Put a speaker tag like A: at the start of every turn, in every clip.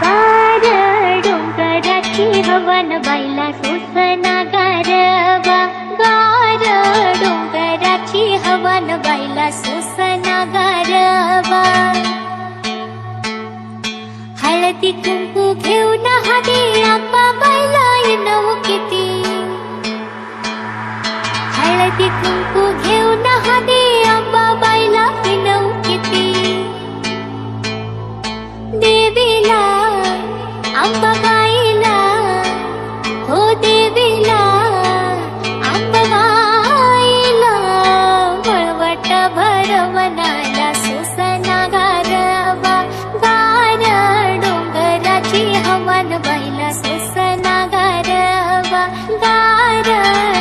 A: गार डोंगराची हवन बाईला सोसना गारवा, गार डोंगराची हवन बाईला सोसना गारवा. हळदी कुंकू घेऊन हदी आंबा बाईला येणं किती, हळदी कुंकू घेऊन हदी आंबा बाईला येणं किती. देवीला अंबाबाईला, हो देवीला अंबाबाईला, वळवट भरवनाला सोसना गारवा, गार डोंगराची हवन बाईला सोसना गारवा, गार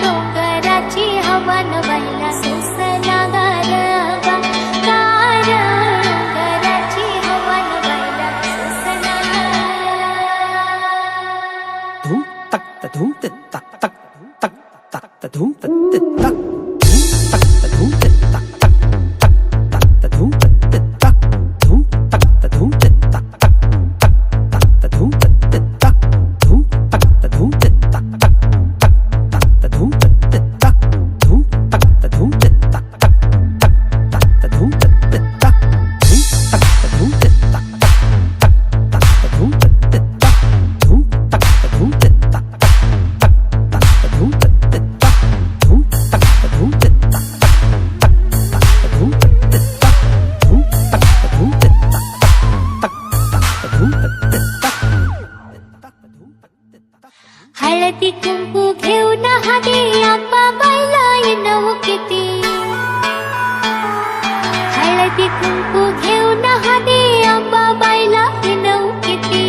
A: डोंगराची हवन बाईला सोसना गारवा, गार डोंगराची हवन बाईला सोसना.
B: धूम तक त धूम ते तक तक तक तक त धूम ते तक धूम तक त धूम ते तक तक तक तक त धूम ते तक धूम तक त धूम ते तक तक तक तक त धूम ते तक धूम तक त धूम ते तक तक तक तक त धूम ते तक धूम तक त धूम ते तक तक तक तक त धूम ते तक धूम तक त धूम ते तक तक तक तक त धूम ते तक धूम तक त धूम ते तक तक तक तक त धूम ते तक धूम तक त धूम ते तक तक तक त धूम ते तक धूम तक त धूम ते तक तक तक त धूम ते तक.
A: हळदी कुंकू घेऊन हदी आंबा बाईला येणं किती, हळदी कुंकू घेऊन हदी आंबा बाईला येणं किती.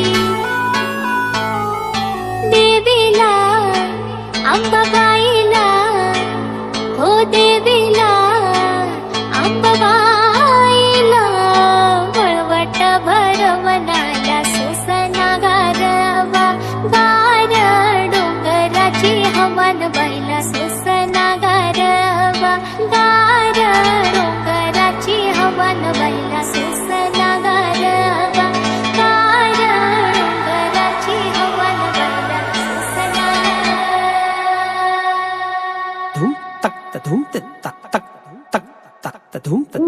A: देवीला अंबाबाईला, हो देवीला अंबाबाईला, वळवट भरवनाला सोसना गारवा, गार डोंगराची हवन बाईला सोसना गारवा, गार डोंगराची हवन बाईला सोसना गारवा, गार डोंगराची हवन बाईला सोसना.
B: धूम तक त धूम ते तक तक तक तक त धूम ते